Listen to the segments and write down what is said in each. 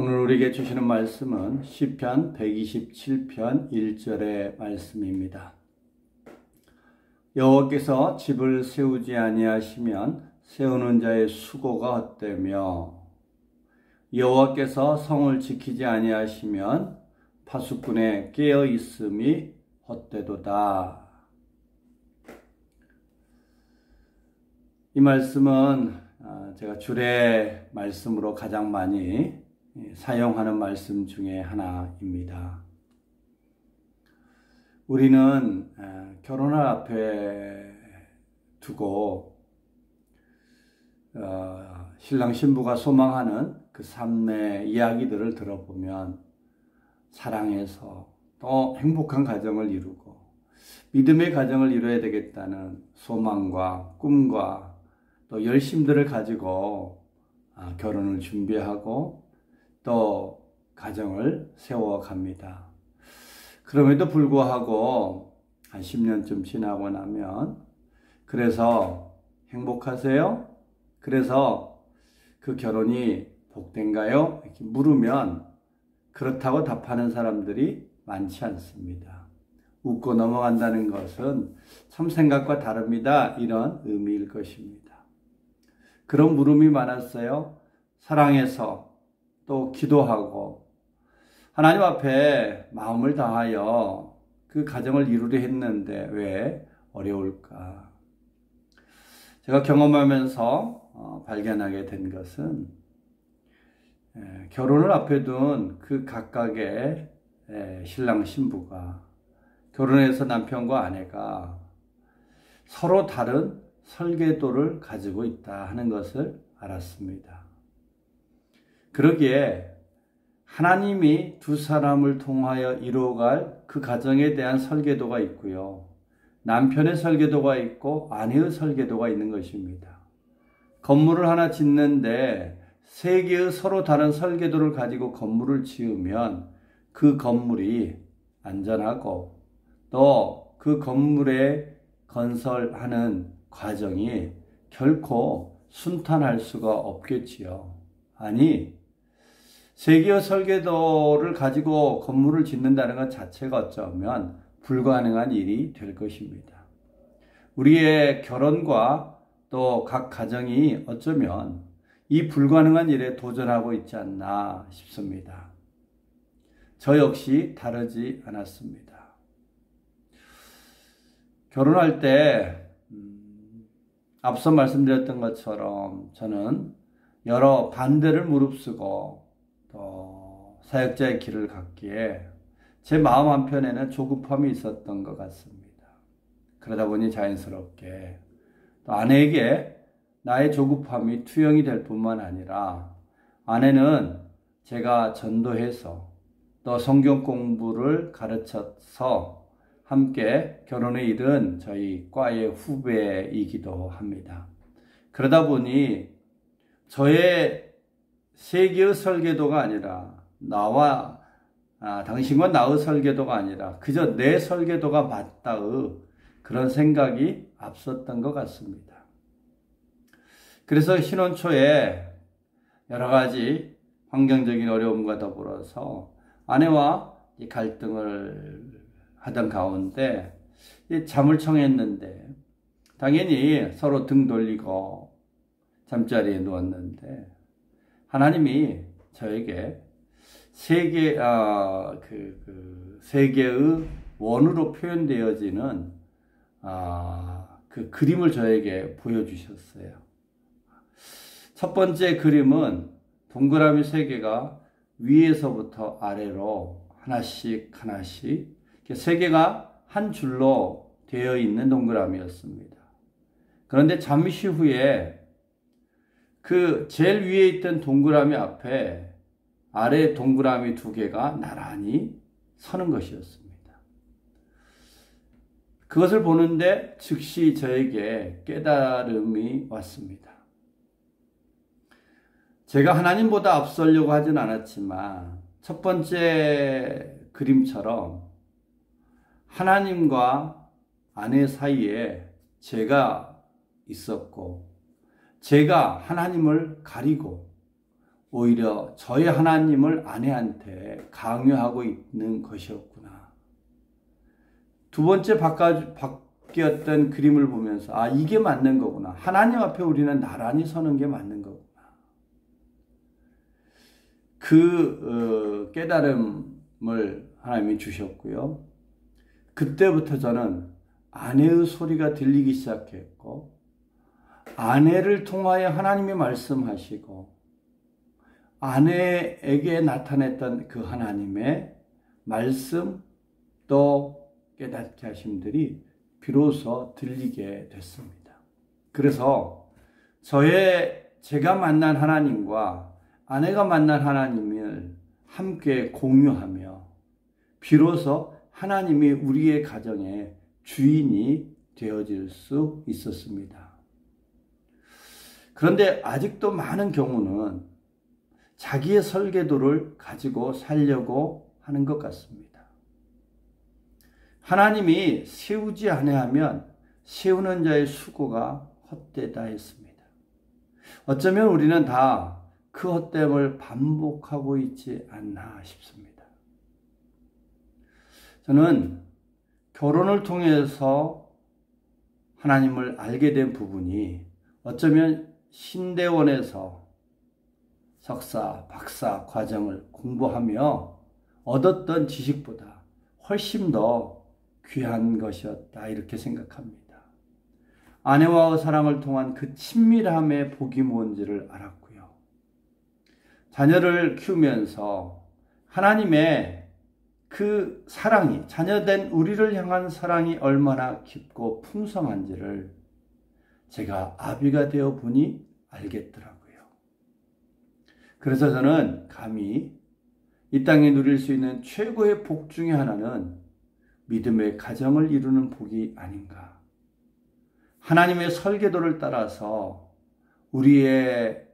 오늘 우리에게 주시는 말씀은 시편 127편 1절의 말씀입니다. 여호와께서 집을 세우지 아니하시면 세우는 자의 수고가 헛되며 여호와께서 성을 지키지 아니하시면 파수꾼의 깨어 있음이 헛되도다. 이 말씀은 제가 주례 말씀으로 가장 많이 사용하는 말씀 중에 하나입니다. 우리는 결혼을 앞에 두고 신랑 신부가 소망하는 그 삶의 이야기들을 들어보면 사랑해서 또 행복한 가정을 이루고 믿음의 가정을 이루어야 되겠다는 소망과 꿈과 또 열심들을 가지고 결혼을 준비하고 또 가정을 세워갑니다. 그럼에도 불구하고 한 10년쯤 지나고 나면 그래서 행복하세요? 그래서 그 결혼이 복된가요? 이렇게 물으면 그렇다고 답하는 사람들이 많지 않습니다. 웃고 넘어간다는 것은 참 생각과 다릅니다. 이런 의미일 것입니다. 그런 물음이 많았어요. 사랑해서 또 기도하고 하나님 앞에 마음을 다하여 그 가정을 이루려 했는데 왜 어려울까? 제가 경험하면서 발견하게 된 것은 결혼을 앞에 둔 그 각각의 신랑 신부가 결혼해서 남편과 아내가 서로 다른 설계도를 가지고 있다 하는 것을 알았습니다. 그러기에 하나님이 두 사람을 통하여 이루어갈 그 가정에 대한 설계도가 있고요. 남편의 설계도가 있고 아내의 설계도가 있는 것입니다. 건물을 하나 짓는데 세 개의 서로 다른 설계도를 가지고 건물을 지으면 그 건물이 안전하고 또 그 건물에 건설하는 과정이 결코 순탄할 수가 없겠지요. 아니, 세 개의 설계도를 가지고 건물을 짓는다는 것 자체가 어쩌면 불가능한 일이 될 것입니다. 우리의 결혼과 또 각 가정이 어쩌면 이 불가능한 일에 도전하고 있지 않나 싶습니다. 저 역시 다르지 않았습니다. 결혼할 때 앞서 말씀드렸던 것처럼 저는 여러 반대를 무릅쓰고 또 사역자의 길을 갔기에 제 마음 한편에는 조급함이 있었던 것 같습니다. 그러다 보니 자연스럽게 또 아내에게 나의 조급함이 투영이 될 뿐만 아니라 아내는 제가 전도해서 또 성경 공부를 가르쳐서 함께 결혼에 이른 저희 과의 후배이기도 합니다. 그러다 보니 저의 세 개의 설계도가 아니라 나와 당신과 나의 설계도가 아니라 그저 내 설계도가 맞다의 그런 생각이 앞섰던 것 같습니다. 그래서 신혼 초에 여러 가지 환경적인 어려움과 더불어서 아내와 갈등을 하던 가운데 잠을 청했는데 당연히 서로 등 돌리고 잠자리에 누웠는데 하나님이 저에게 세 개의 원으로 표현되어지는 그 그림을 저에게 보여주셨어요. 첫 번째 그림은 동그라미 세 개가 위에서부터 아래로 하나씩 세 개가 한 줄로 되어 있는 동그라미였습니다. 그런데 잠시 후에 그 제일 위에 있던 동그라미 앞에 아래 동그라미 두 개가 나란히 서는 것이었습니다. 그것을 보는데 즉시 저에게 깨달음이 왔습니다. 제가 하나님보다 앞서려고 하진 않았지만 첫 번째 그림처럼 하나님과 아내 사이에 제가 있었고 제가 하나님을 가리고 오히려 저희 하나님을 아내한테 강요하고 있는 것이었구나. 두 번째 바뀌었던 그림을 보면서 아, 이게 맞는 거구나. 하나님 앞에 우리는 나란히 서는 게 맞는 거구나. 그 깨달음을 하나님이 주셨고요. 그때부터 저는 아내의 소리가 들리기 시작했고, 아내를 통하여 하나님이 말씀하시고, 아내에게 나타냈던 그 하나님의 말씀 또 깨닫게 하심들이 비로소 들리게 됐습니다. 그래서 제가 만난 하나님과 아내가 만난 하나님을 함께 공유하며 비로소 하나님이 우리의 가정의 주인이 되어질 수 있었습니다. 그런데 아직도 많은 경우는 자기의 설계도를 가지고 살려고 하는 것 같습니다. 하나님이 세우지 아니하면 세우는 자의 수고가 헛되다 했습니다. 어쩌면 우리는 다 그 헛됨을 반복하고 있지 않나 싶습니다. 저는 결혼을 통해서 하나님을 알게 된 부분이 어쩌면 신대원에서 석사, 박사 과정을 공부하며 얻었던 지식보다 훨씬 더 귀한 것이었다 이렇게 생각합니다. 아내와의 사랑을 통한 그 친밀함의 복이 뭔지를 알았고요. 자녀를 키우면서 하나님의 그 사랑이, 자녀된 우리를 향한 사랑이 얼마나 깊고 풍성한지를 제가 아비가 되어 보니 알겠더라고요. 그래서 저는 감히 이 땅에 누릴 수 있는 최고의 복 중에 하나는 믿음의 가정을 이루는 복이 아닌가. 하나님의 설계도를 따라서 우리의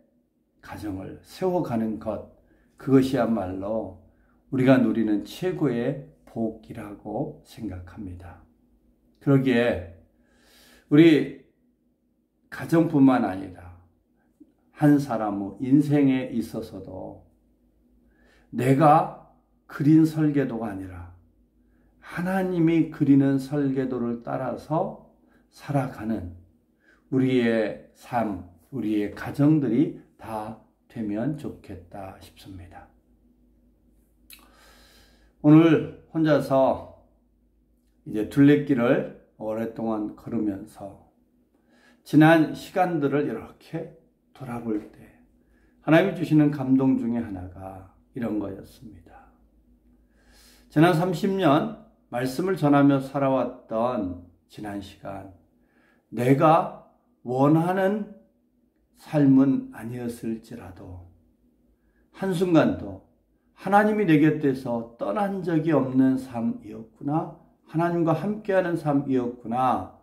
가정을 세워가는 것, 그것이야말로 우리가 누리는 최고의 복이라고 생각합니다. 그러기에 우리 가정뿐만 아니라 한 사람의 인생에 있어서도 내가 그린 설계도가 아니라 하나님이 그리는 설계도를 따라서 살아가는 우리의 삶, 우리의 가정들이 다 되면 좋겠다 싶습니다. 오늘 혼자서 이제 둘레길을 오랫동안 걸으면서 지난 시간들을 이렇게 돌아볼 때 하나님이 주시는 감동 중에 하나가 이런 거였습니다. 지난 30년 말씀을 전하며 살아왔던 지난 시간, 내가 원하는 삶은 아니었을지라도 한순간도 하나님이 내 곁에서 떠난 적이 없는 삶이었구나, 하나님과 함께하는 삶이었구나,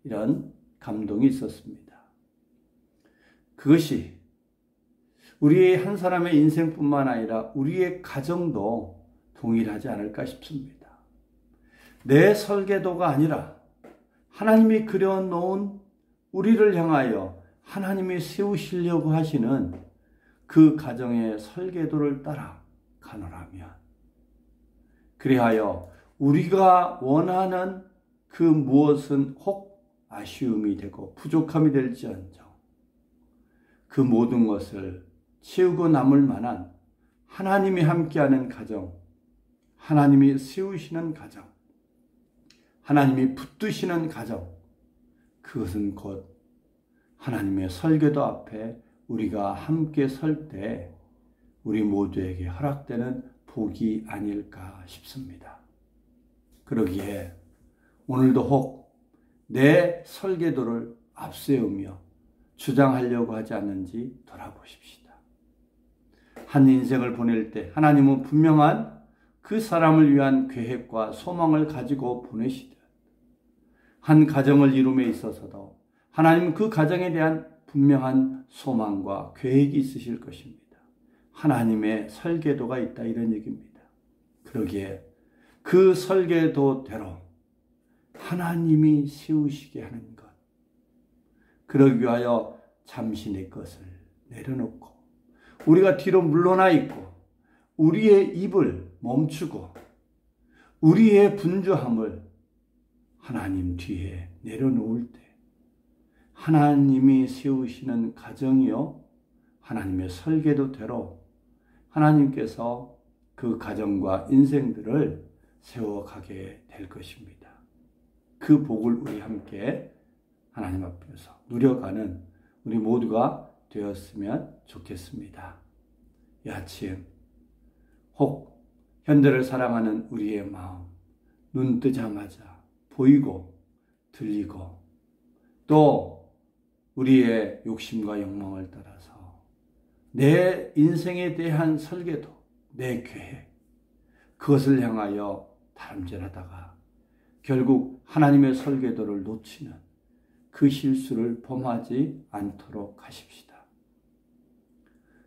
이런 감동이 있었습니다. 그것이 우리의 한 사람의 인생뿐만 아니라 우리의 가정도 동일하지 않을까 싶습니다. 내 설계도가 아니라 하나님이 그려놓은 우리를 향하여 하나님이 세우시려고 하시는 그 가정의 설계도를 따라 가노라면, 그리하여 우리가 원하는 그 무엇은 혹 아쉬움이 되고 부족함이 될지언정 그 모든 것을 채우고 남을 만한 하나님이 함께하는 가정, 하나님이 세우시는 가정, 하나님이 붙드시는 가정, 그것은 곧 하나님의 설계도 앞에 우리가 함께 설 때 우리 모두에게 허락되는 복이 아닐까 싶습니다. 그러기에 오늘도 혹 내 설계도를 앞세우며 주장하려고 하지 않는지 돌아보십시다. 한 인생을 보낼 때 하나님은 분명한 그 사람을 위한 계획과 소망을 가지고 보내시듯 한 가정을 이룸에 있어서도 하나님은 그 가정에 대한 분명한 소망과 계획이 있으실 것입니다. 하나님의 설계도가 있다, 이런 얘기입니다. 그러기에 그 설계도대로 하나님이 세우시게 하는 것, 그러기 위하여 잠시 내 것을 내려놓고 우리가 뒤로 물러나 있고 우리의 입을 멈추고 우리의 분주함을 하나님 뒤에 내려놓을 때 하나님이 세우시는 가정이요 하나님의 설계도대로 하나님께서 그 가정과 인생들을 세워가게 될 것입니다. 그 복을 우리 함께 하나님 앞에서 누려가는 우리 모두가 되었으면 좋겠습니다. 이 아침 혹 현대를 사랑하는 우리의 마음 눈 뜨자마자 보이고 들리고 또 우리의 욕심과 욕망을 따라서 내 인생에 대한 설계도, 내 계획 그것을 향하여 다름질하다가 결국 하나님의 설계도를 놓치는 그 실수를 범하지 않도록 하십시다.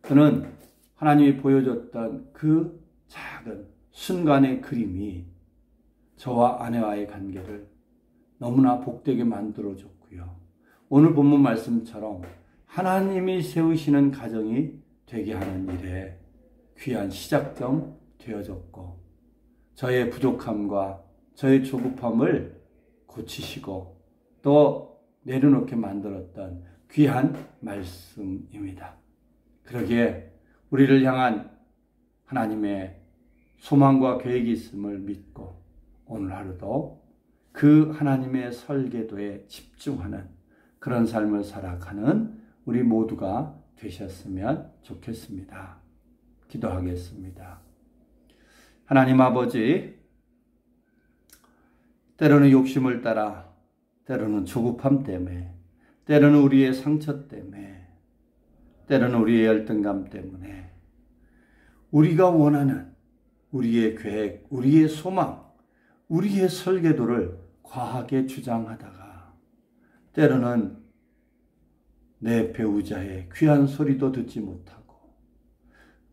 저는 하나님이 보여줬던 그 작은 순간의 그림이 저와 아내와의 관계를 너무나 복되게 만들어줬고요. 오늘 본문 말씀처럼 하나님이 세우시는 가정이 되게 하는 일에 귀한 시작점 되어졌고 저의 부족함과 저의 조급함을 고치시고 또 내려놓게 만들었던 귀한 말씀입니다. 그러기에 우리를 향한 하나님의 소망과 계획이 있음을 믿고 오늘 하루도 그 하나님의 설계도에 집중하는 그런 삶을 살아가는 우리 모두가 되셨으면 좋겠습니다. 기도하겠습니다. 하나님 아버지, 때로는 욕심을 따라, 때로는 조급함 때문에, 때로는 우리의 상처 때문에, 때로는 우리의 열등감 때문에 우리가 원하는 우리의 계획, 우리의 소망, 우리의 설계도를 과하게 주장하다가 때로는 내 배우자의 귀한 소리도 듣지 못하고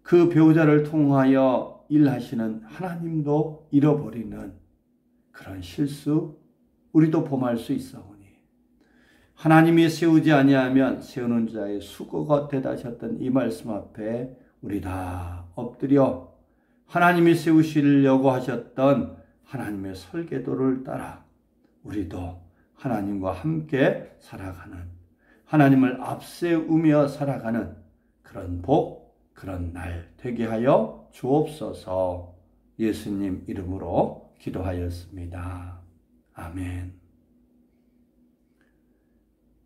그 배우자를 통하여 일하시는 하나님도 잃어버리는 그런 실수 우리도 범할 수 있사오니 하나님이 세우지 아니하면 세우는 자의 수고가 되다 하셨던 이 말씀 앞에 우리 다 엎드려 하나님이 세우시려고 하셨던 하나님의 설계도를 따라 우리도 하나님과 함께 살아가는 하나님을 앞세우며 살아가는 그런 복, 그런 날 되게 하여 주옵소서. 예수님 이름으로 기도하였습니다. 아멘.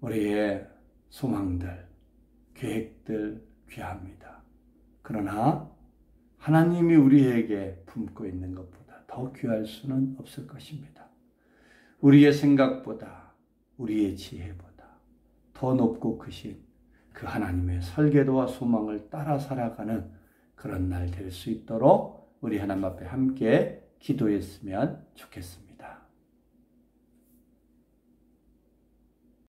우리의 소망들, 계획들 귀합니다. 그러나 하나님이 우리에게 품고 있는 것보다 더 귀할 수는 없을 것입니다. 우리의 생각보다, 우리의 지혜보다 더 높고 크신 그 하나님의 설계도와 소망을 따라 살아가는 그런 날 될 수 있도록 우리 하나님 앞에 함께 기도했으면 좋겠습니다.